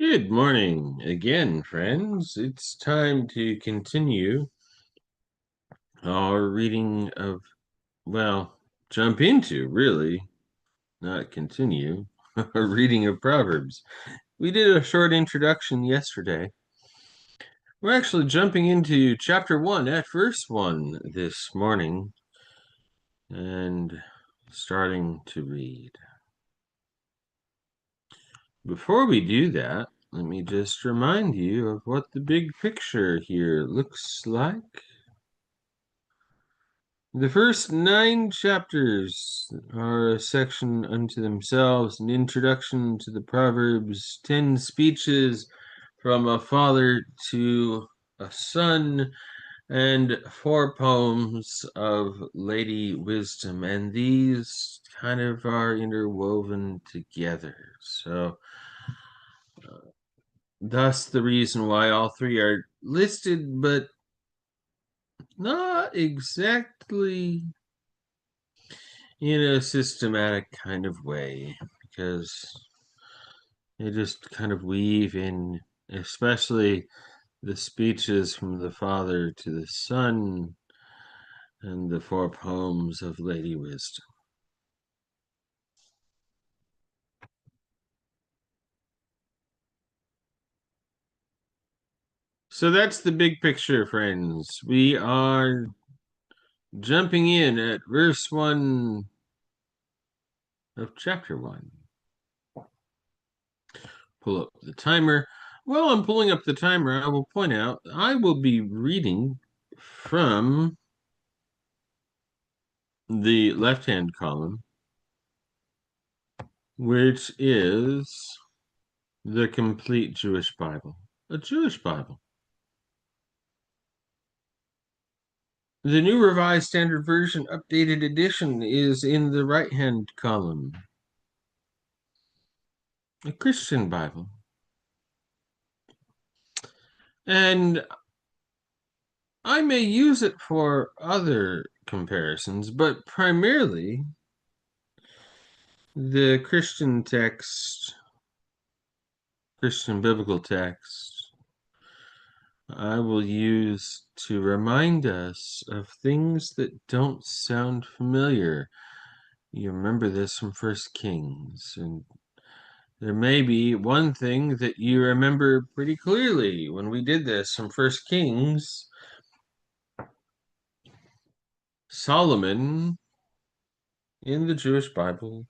Good morning again, friends. It's time to continue our reading of, jump into, really, not continue, our reading of Proverbs. We did a short introduction yesterday. We're actually jumping into chapter 1 at verse 1 this morning and starting to read. Before we do that, let me just remind you of what the big picture here looks like. The first 9 chapters are a section unto themselves, an introduction to the Proverbs, 10 speeches from a father to a son, and 4 poems of Lady Wisdom, and these kind of are interwoven together. So, thus the reason why all 3 are listed, but not exactly in a systematic kind of way, because they just kind of weave in, especially the speeches from the father to the son and the 4 poems of Lady Wisdom. So that's the big picture, friends. We are jumping in at verse 1 of chapter 1. Pull up the timer. While I'm pulling up the timer, I will point out I will be reading from the left-hand column, which is the complete Jewish Bible, a Jewish Bible. The New Revised Standard Version Updated Edition is in the right-hand column, a Christian Bible. And I may use it for other comparisons, but primarily the Christian text, Christian biblical text, I will use to remind us of things that don't sound familiar. You remember this from First Kings, and there may be one thing that you remember pretty clearly when we did this from First Kings. Solomon in the Jewish Bible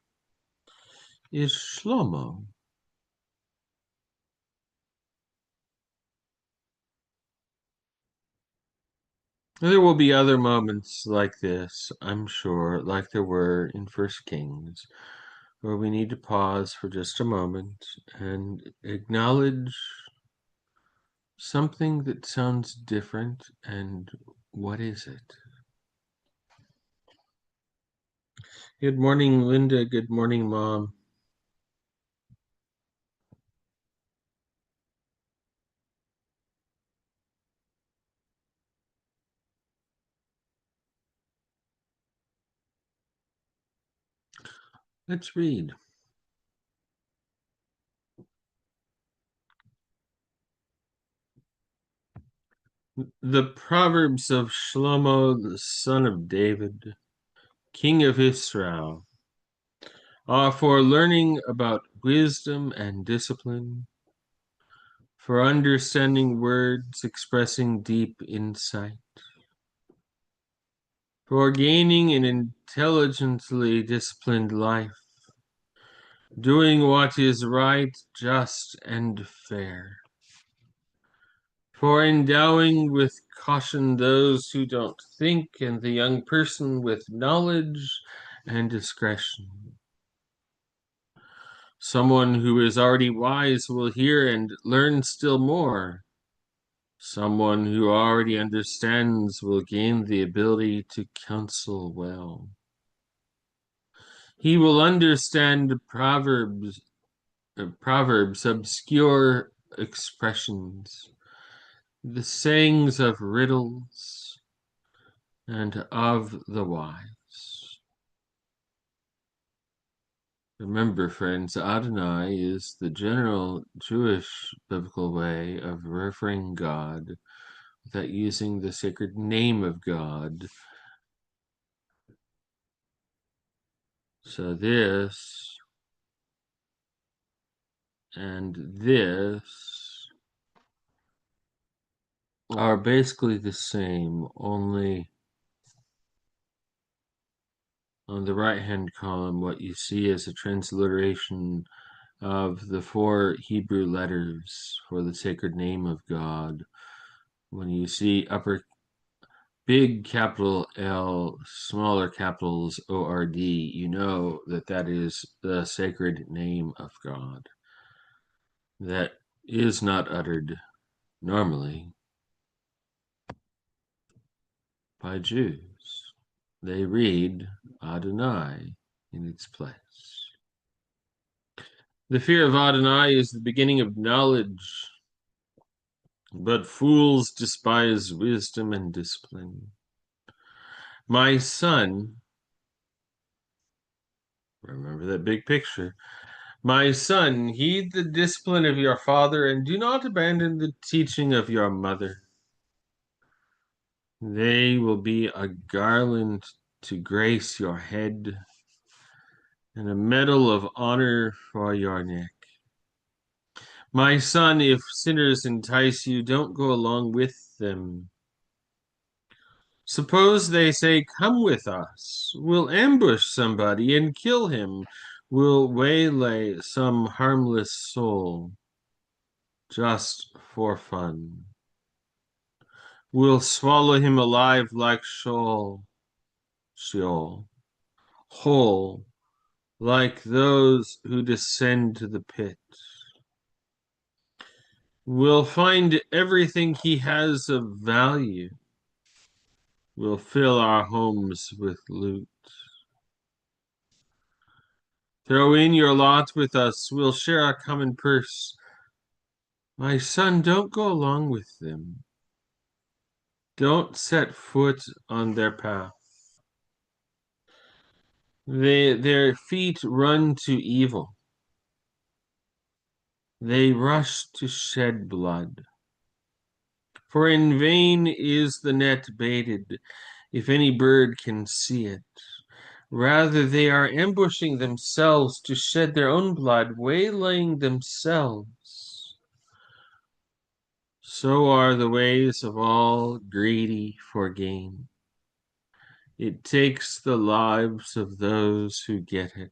is Shlomo. There will be other moments like this, I'm sure, like there were in First Kings, where we need to pause for just a moment and acknowledge something that sounds different, and what is it? Good morning, Linda. Good morning, Mom. Let's read. The Proverbs of Shlomo, the son of David, king of Israel, are for learning about wisdom and discipline, for understanding words expressing deep insight, for gaining an intelligently disciplined life, doing what is right, just, and fair, for endowing with caution those who don't think, and the young person with knowledge and discretion. Someone who is already wise will hear and learn still more. Someone who already understands will gain the ability to counsel well. He will understand proverbs, obscure expressions, the sayings of riddles, and of the wise. Remember, friends, Adonai is the general Jewish biblical way of referring God without using the sacred name of God. So this and this are basically the same, only on the right-hand column, what you see is a transliteration of the 4 Hebrew letters for the sacred name of God. When you see big capital L, smaller capitals ORD, you know that that is the sacred name of God. That is not uttered normally by Jews. They read Adonai in its place. The fear of Adonai is the beginning of knowledge, but fools despise wisdom and discipline. My son, remember that big picture. My son, heed the discipline of your father and do not abandon the teaching of your mother. They will be a garland to grace your head and a medal of honor for your neck. My son, if sinners entice you, don't go along with them. Suppose they say, come with us. We'll ambush somebody and kill him. We'll waylay some harmless soul just for fun. We'll swallow him alive like Sheol, whole, like those who descend to the pit. We'll find everything he has of value. We'll fill our homes with loot. Throw in your lot with us. We'll share a common purse. My son, don't go along with them. Don't set foot on their path. Their feet run to evil. They rush to shed blood. For in vain is the net baited, if any bird can see it. Rather, they are ambushing themselves to shed their own blood, waylaying themselves. So are the ways of all greedy for gain. It takes the lives of those who get it.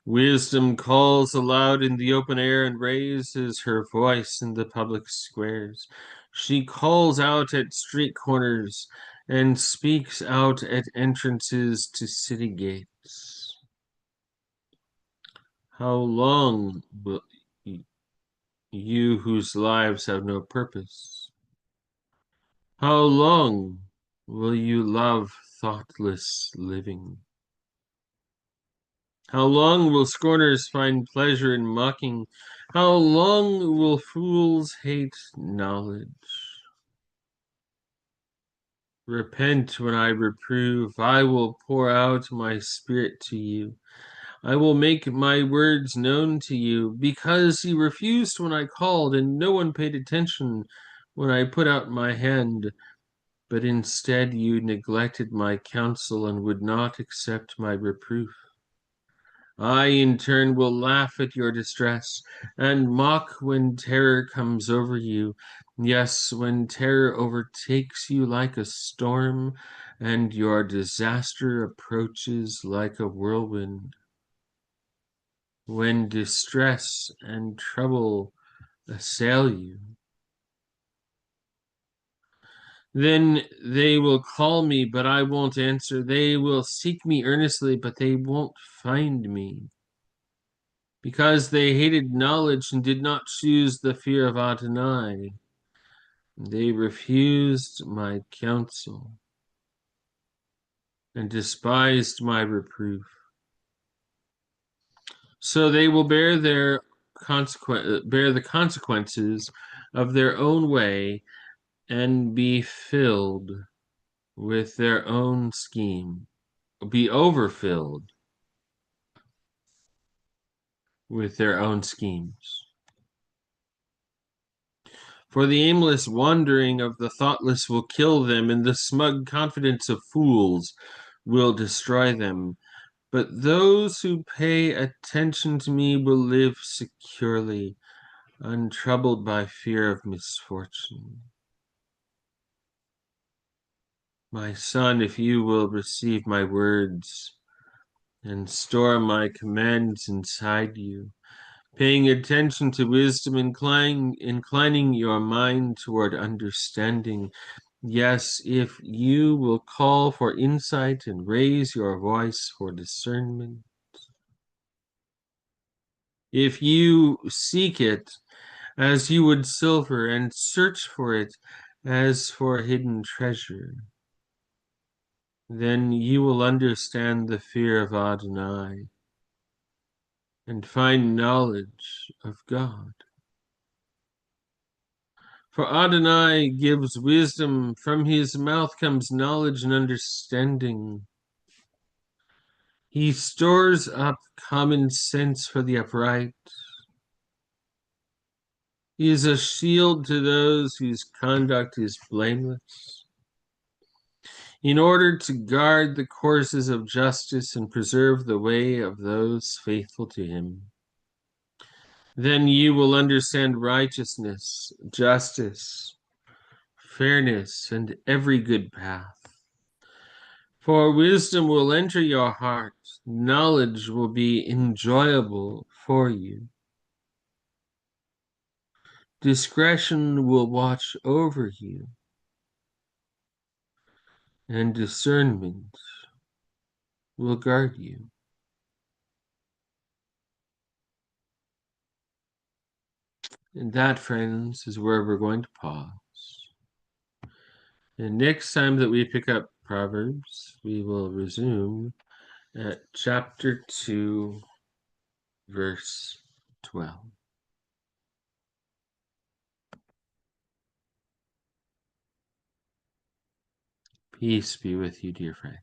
Wisdom calls aloud in the open air and raises her voice in the public squares. She calls out at street corners and speaks out at entrances to city gates. How long will you whose lives have no purpose? How long will you love thoughtless living? How long will scorners find pleasure in mocking? How long will fools hate knowledge? Repent when I reprove. I will pour out my spirit to you. I will make my words known to you, because you refused when I called, and no one paid attention when I put out my hand. But instead you neglected my counsel and would not accept my reproof. I, in turn, will laugh at your distress and mock when terror comes over you. Yes, when terror overtakes you like a storm and your disaster approaches like a whirlwind. When distress and trouble assail you, then they will call me, but I won't answer. They will seek me earnestly, but they won't find me. Because they hated knowledge and did not choose the fear of Adonai, they refused my counsel and despised my reproof. So they will bear the consequences of their own way and be filled with their own scheme, be overfilled with their own schemes. For the aimless wandering of the thoughtless will kill them, and the smug confidence of fools will destroy them. But those who pay attention to me will live securely, untroubled by fear of misfortune. My son, if you will receive my words and store my commands inside you, paying attention to wisdom, inclining your mind toward understanding. Yes, if you will call for insight and raise your voice for discernment, if you seek it as you would silver and search for it as for hidden treasure, then you will understand the fear of Adonai and find knowledge of God. For Adonai gives wisdom, from his mouth comes knowledge and understanding. He stores up common sense for the upright. He is a shield to those whose conduct is blameless, in order to guard the courses of justice and preserve the way of those faithful to him. Then you will understand righteousness, justice, fairness, and every good path. For wisdom will enter your heart, knowledge will be enjoyable for you. Discretion will watch over you, and discernment will guard you. And that, friends, is where we're going to pause. And next time that we pick up Proverbs, we will resume at chapter 2, verse 12. Peace be with you, dear friends.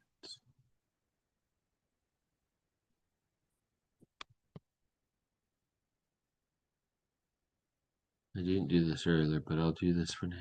I didn't do this earlier, but I'll do this for now.